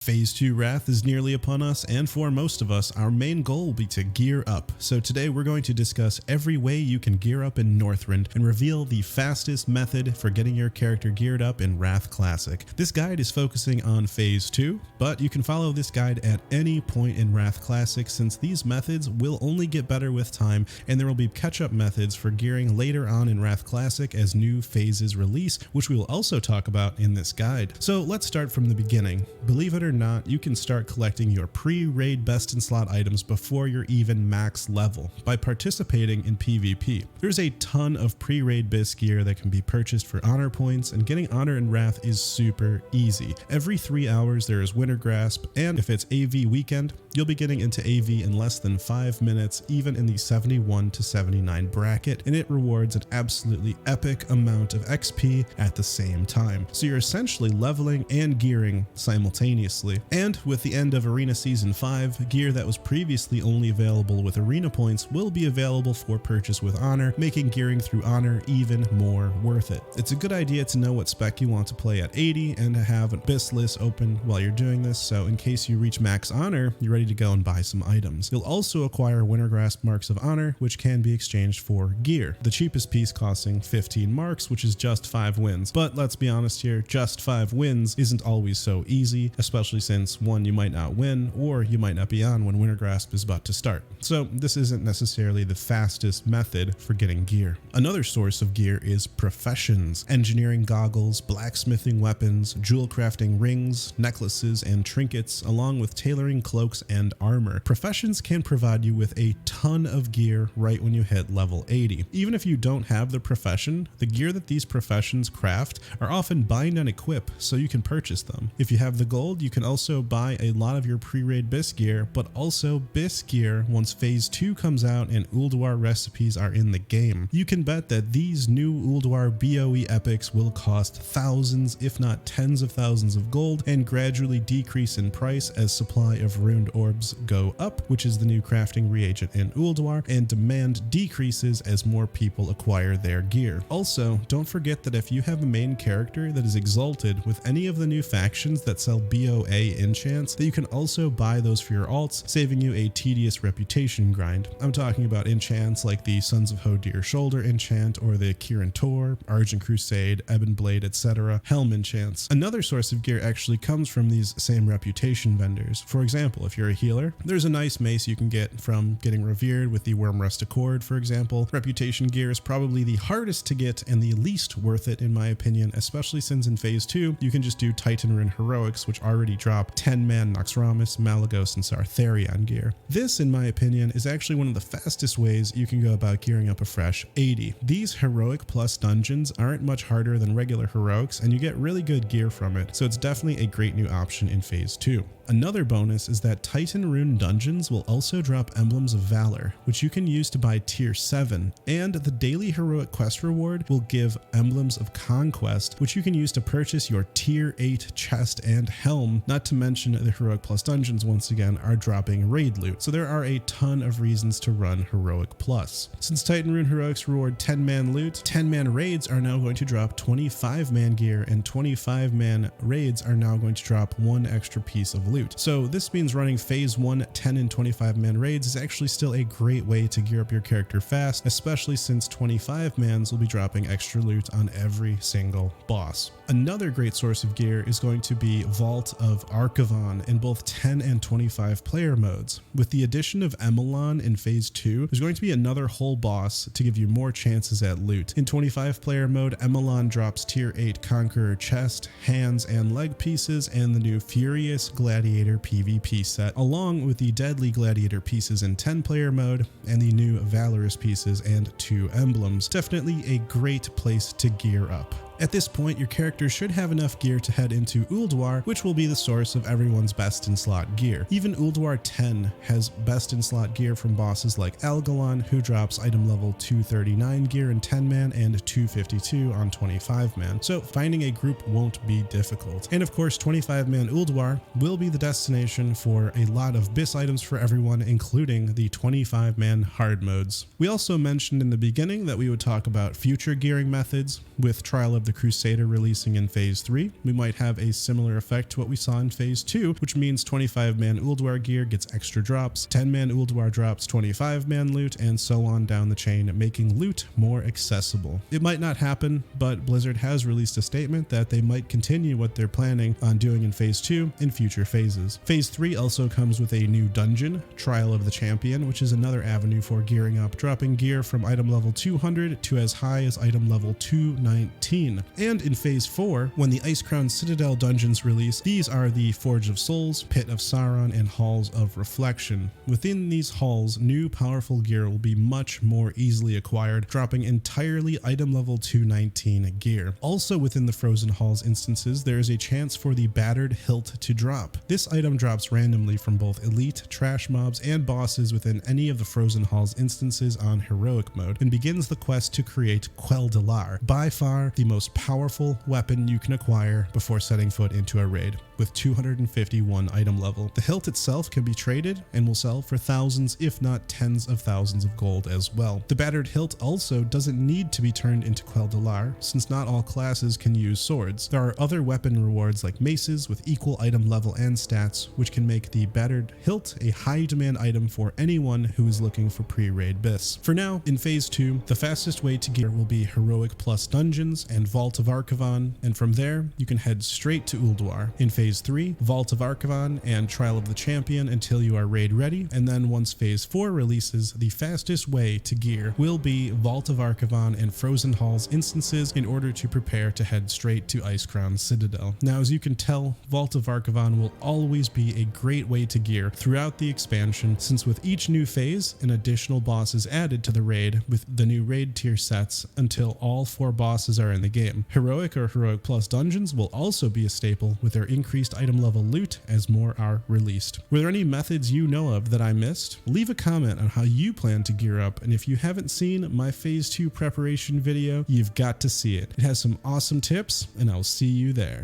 Phase 2 Wrath is nearly upon us, and for most of us, our main goal will be to gear up. So today we're going to discuss every way you can gear up in Northrend and reveal the fastest method for getting your character geared up in Wrath Classic. This guide is focusing on Phase 2, but you can follow this guide at any point in Wrath Classic since these methods will only get better with time, and there will be catch-up methods for gearing later on in Wrath Classic as new phases release, which we will also talk about in this guide. So let's start from the beginning. Believe it or not, you can start collecting your pre-raid best in slot items before you're even max level by participating in PvP. There's a ton of pre-raid BIS gear that can be purchased for honor points, and getting honor in Wrath is super easy. Every 3 hours there is Winter Grasp, and if it's AV weekend, you'll be getting into AV in less than 5 minutes, even in the 71 to 79 bracket, and it rewards an absolutely epic amount of XP at the same time. So you're essentially leveling and gearing simultaneously. And with the end of Arena Season 5, gear that was previously only available with Arena points will be available for purchase with Honor, making gearing through Honor even more worth it. It's a good idea to know what spec you want to play at 80 and to have a BIS list open while you're doing this, so in case you reach max Honor, you're ready to go and buy some items. You'll also acquire Winter Grasp Marks of Honor, which can be exchanged for gear. The cheapest piece costing 15 marks, which is just 5 wins. But let's be honest here, just 5 wins isn't always so easy, especially since one, you might not win, or you might not be on when Winter Grasp is about to start. So this isn't necessarily the fastest method for getting gear. Another source of gear is professions, engineering goggles, blacksmithing weapons, jewel crafting rings, necklaces, and trinkets, along with tailoring cloaks and armor. Professions can provide you with a ton of gear right when you hit level 80. Even if you don't have the profession, the gear that these professions craft are often bind and equip, so you can purchase them. If you have the gold, you can also buy a lot of your pre-raid BIS gear, but also BIS gear once Phase 2 comes out and Ulduar recipes are in the game. You can bet that these new Ulduar BOE epics will cost thousands, if not tens of thousands of gold, and gradually decrease in price as supply of runed orbs go up, which is the new crafting reagent in Ulduar, and demand decreases as more people acquire their gear. Also, don't forget that if you have a main character that is exalted with any of the new factions that sell BOA enchants, that you can also buy those for your alts, saving you a tedious reputation grind. I'm talking about enchants like the Sons of Hodir Shoulder enchant, or the Kirin Tor, Argent Crusade, Ebon Blade, etc. Helm enchants. Another source of gear actually comes from these same reputation vendors. For example, if you're a healer, there's a nice mace you can get from getting revered with the Wormrest Accord, for example. Reputation gear is probably the hardest to get and the least worth it in my opinion, especially since in Phase 2, you can just do Titan Rune Heroics, which already drop 10-man Noxramas, Malagos, and Sartharion gear. This, in my opinion, is actually one of the fastest ways you can go about gearing up a fresh 80. These Heroic Plus dungeons aren't much harder than regular Heroics, and you get really good gear from it, so it's definitely a great new option in Phase 2. Another bonus is that Titan Rune dungeons will also drop Emblems of Valor, which you can use to buy Tier 7, and the daily Heroic Quest reward will give Emblems of Conquest, which you can use to purchase your Tier 8 chest and helm, not to mention the Heroic Plus dungeons once again are dropping raid loot, so there are a ton of reasons to run Heroic Plus. Since Titan Rune Heroics reward 10-man loot, 10-man raids are now going to drop 25-man gear, and 25-man raids are now going to drop 1 extra piece of loot. So this means running Phase 1 10 and 25-man raids is actually still a great way to gear up your character fast, especially since 25-mans will be dropping extra loot on every single boss. Another great source of gear is going to be Vault of Archivon in both 10 and 25 player modes. With the addition of Emelon in Phase 2, there's going to be another whole boss to give you more chances at loot. In 25 player mode, Emelon drops Tier 8 Conqueror chest, hands, and leg pieces, and the new Furious Gladiator PvP set, along with the Deadly Gladiator pieces in 10 player mode, and the new Valorous pieces and 2 emblems. Definitely a great place to gear up. At this point, your character should have enough gear to head into Ulduar, which will be the source of everyone's best in slot gear. Even Ulduar 10 has best in slot gear from bosses like Algalon, who drops item level 239 gear in 10-man and 252 on 25-man, so finding a group won't be difficult. And of course, 25-man Ulduar will be the destination for a lot of BIS items for everyone, including the 25-man hard modes. We also mentioned in the beginning that we would talk about future gearing methods with Trial of the the Crusader releasing in Phase 3, we might have a similar effect to what we saw in Phase 2, which means 25-man Ulduar gear gets extra drops, 10-man Ulduar drops 25-man loot, and so on down the chain, making loot more accessible. It might not happen, but Blizzard has released a statement that they might continue what they're planning on doing in Phase 2 in future phases. Phase 3 also comes with a new dungeon, Trial of the Champion, which is another avenue for gearing up, dropping gear from item level 200 to as high as item level 219. And in Phase 4, when the Icecrown Citadel dungeons release, these are the Forge of Souls, Pit of Sauron, and Halls of Reflection. Within these halls, new powerful gear will be much more easily acquired, dropping entirely item level 219 gear. Also within the Frozen Halls instances, there is a chance for the Battered Hilt to drop. This item drops randomly from both elite, trash mobs, and bosses within any of the Frozen Halls instances on heroic mode, and begins the quest to create WOTLK, by far the most powerful weapon you can acquire before setting foot into a raid, with 251 item level. The hilt itself can be traded and will sell for thousands, if not tens of thousands of gold as well. The Battered Hilt also doesn't need to be turned into WOTLK, since not all classes can use swords. There are other weapon rewards like maces with equal item level and stats, which can make the Battered Hilt a high demand item for anyone who is looking for pre-raid bis. For now, in Phase 2, the fastest way to gear will be Heroic plus Dungeons and Vault of Archivon, and from there, you can head straight to Ulduar. In Phase 3, Vault of Archivon and Trial of the Champion until you are raid ready, and then once Phase 4 releases, the fastest way to gear will be Vault of Archivon and Frozen Halls instances in order to prepare to head straight to Icecrown Citadel. Now, as you can tell, Vault of Archivon will always be a great way to gear throughout the expansion, since with each new phase, an additional boss is added to the raid with the new raid tier sets until all 4 bosses are in the game. Heroic or Heroic plus Dungeons will also be a staple with their increased item level loot as more are released. Were there any methods you know of that I missed? Leave a comment on how you plan to gear up, and if you haven't seen my Phase 2 preparation video, you've got to see it. It has some awesome tips, and I'll see you there.